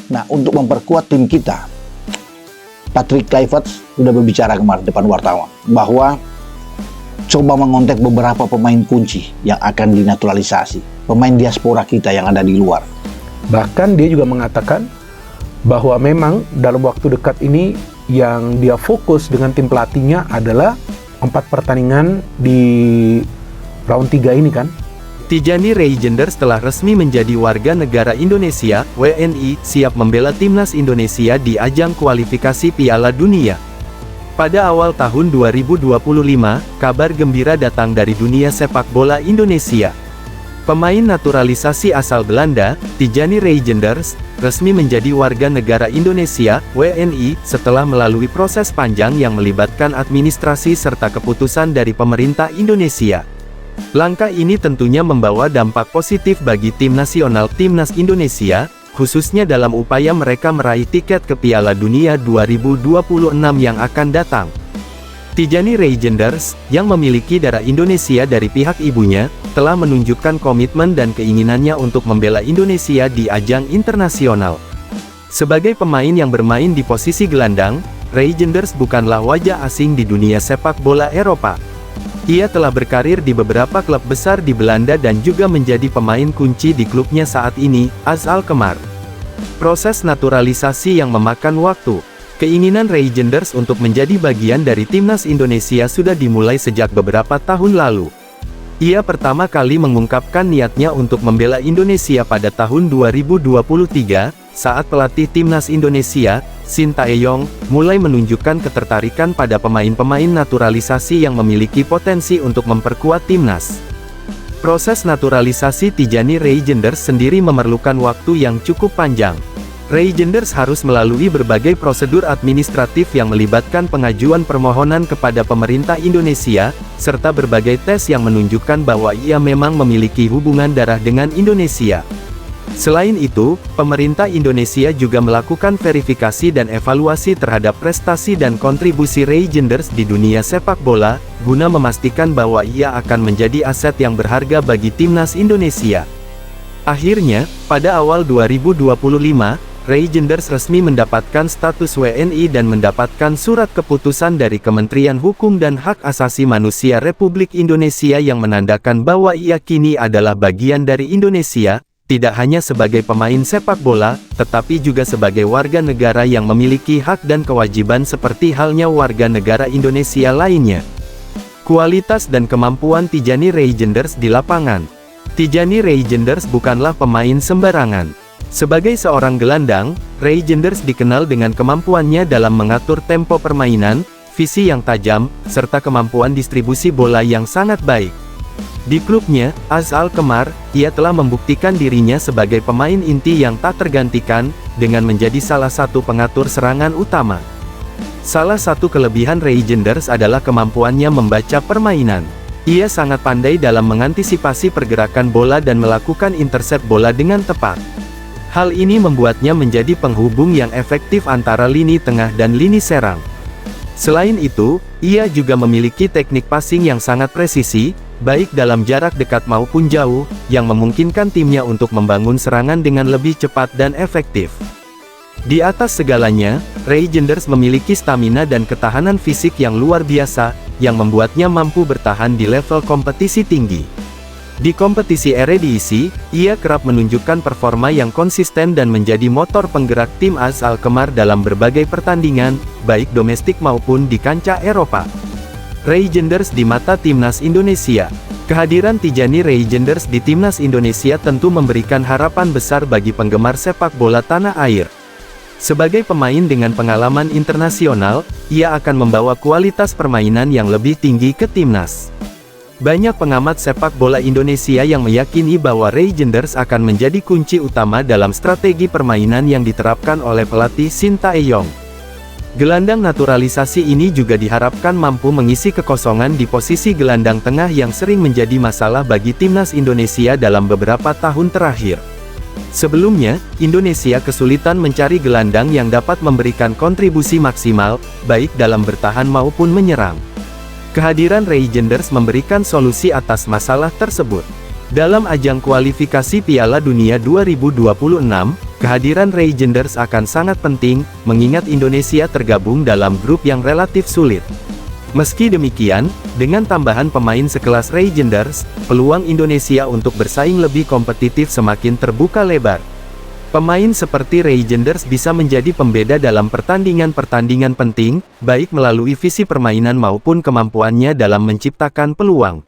Nah, untuk memperkuat tim kita, Patrick Kluivert sudah berbicara kemarin depan wartawan bahwa coba mengontak beberapa pemain kunci yang akan dinaturalisasi, pemain diaspora kita yang ada di luar. Bahkan dia juga mengatakan bahwa memang dalam waktu dekat ini yang dia fokus dengan tim pelatihnya adalah 4 pertandingan di round 3 ini kan. Tijani Reijenders telah resmi menjadi warga negara Indonesia, WNI, siap membela timnas Indonesia di ajang kualifikasi Piala Dunia. Pada awal tahun 2025, kabar gembira datang dari dunia sepak bola Indonesia. Pemain naturalisasi asal Belanda, Tijani Reijenders, resmi menjadi warga negara Indonesia, WNI, setelah melalui proses panjang yang melibatkan administrasi serta keputusan dari pemerintah Indonesia. Langkah ini tentunya membawa dampak positif bagi tim nasional timnas Indonesia, khususnya dalam upaya mereka meraih tiket ke Piala Dunia 2026 yang akan datang. Tijani Reijenders, yang memiliki darah Indonesia dari pihak ibunya, telah menunjukkan komitmen dan keinginannya untuk membela Indonesia di ajang internasional. Sebagai pemain yang bermain di posisi gelandang, Reijenders bukanlah wajah asing di dunia sepak bola Eropa. Ia telah berkarir di beberapa klub besar di Belanda dan juga menjadi pemain kunci di klubnya saat ini, AS Alkmaar. Proses naturalisasi yang memakan waktu. Keinginan Reijenders untuk menjadi bagian dari timnas Indonesia sudah dimulai sejak beberapa tahun lalu. Ia pertama kali mengungkapkan niatnya untuk membela Indonesia pada tahun 2023, saat pelatih timnas Indonesia, Shin Tae-yong, mulai menunjukkan ketertarikan pada pemain-pemain naturalisasi yang memiliki potensi untuk memperkuat timnas. Proses naturalisasi Tijani Reijenders sendiri memerlukan waktu yang cukup panjang. Reijenders harus melalui berbagai prosedur administratif yang melibatkan pengajuan permohonan kepada pemerintah Indonesia, serta berbagai tes yang menunjukkan bahwa ia memang memiliki hubungan darah dengan Indonesia. Selain itu, pemerintah Indonesia juga melakukan verifikasi dan evaluasi terhadap prestasi dan kontribusi Reijenders di dunia sepak bola, guna memastikan bahwa ia akan menjadi aset yang berharga bagi timnas Indonesia. Akhirnya, pada awal 2025, Reijenders resmi mendapatkan status WNI dan mendapatkan surat keputusan dari Kementerian Hukum dan Hak Asasi Manusia Republik Indonesia yang menandakan bahwa ia kini adalah bagian dari Indonesia, tidak hanya sebagai pemain sepak bola, tetapi juga sebagai warga negara yang memiliki hak dan kewajiban seperti halnya warga negara Indonesia lainnya. Kualitas dan kemampuan Tijani Reijenders di lapangan. Tijani Reijenders bukanlah pemain sembarangan. Sebagai seorang gelandang, Reijenders dikenal dengan kemampuannya dalam mengatur tempo permainan, visi yang tajam, serta kemampuan distribusi bola yang sangat baik. Di klubnya, AS Alkmaar, ia telah membuktikan dirinya sebagai pemain inti yang tak tergantikan, dengan menjadi salah satu pengatur serangan utama. Salah satu kelebihan Reijenders adalah kemampuannya membaca permainan. Ia sangat pandai dalam mengantisipasi pergerakan bola dan melakukan intercept bola dengan tepat. Hal ini membuatnya menjadi penghubung yang efektif antara lini tengah dan lini serang. Selain itu, ia juga memiliki teknik passing yang sangat presisi, baik dalam jarak dekat maupun jauh, yang memungkinkan timnya untuk membangun serangan dengan lebih cepat dan efektif. Di atas segalanya, Reijenders memiliki stamina dan ketahanan fisik yang luar biasa, yang membuatnya mampu bertahan di level kompetisi tinggi. Di kompetisi Eredivisie, ia kerap menunjukkan performa yang konsisten dan menjadi motor penggerak tim AS Alkmaar dalam berbagai pertandingan, baik domestik maupun di kancah Eropa. Reijenders di mata timnas Indonesia. Kehadiran Tijani Reijenders di timnas Indonesia tentu memberikan harapan besar bagi penggemar sepak bola tanah air. Sebagai pemain dengan pengalaman internasional, ia akan membawa kualitas permainan yang lebih tinggi ke timnas. Banyak pengamat sepak bola Indonesia yang meyakini bahwa Reijenders akan menjadi kunci utama dalam strategi permainan yang diterapkan oleh pelatih Shin Tae-yong. Gelandang naturalisasi ini juga diharapkan mampu mengisi kekosongan di posisi gelandang tengah yang sering menjadi masalah bagi timnas Indonesia dalam beberapa tahun terakhir. Sebelumnya, Indonesia kesulitan mencari gelandang yang dapat memberikan kontribusi maksimal, baik dalam bertahan maupun menyerang. Kehadiran Reijenders memberikan solusi atas masalah tersebut. Dalam ajang kualifikasi Piala Dunia 2026, Kehadiran Regenders akan sangat penting, mengingat Indonesia tergabung dalam grup yang relatif sulit. Meski demikian, dengan tambahan pemain sekelas Regenders, peluang Indonesia untuk bersaing lebih kompetitif semakin terbuka lebar. Pemain seperti Regenders bisa menjadi pembeda dalam pertandingan-pertandingan penting, baik melalui visi permainan maupun kemampuannya dalam menciptakan peluang.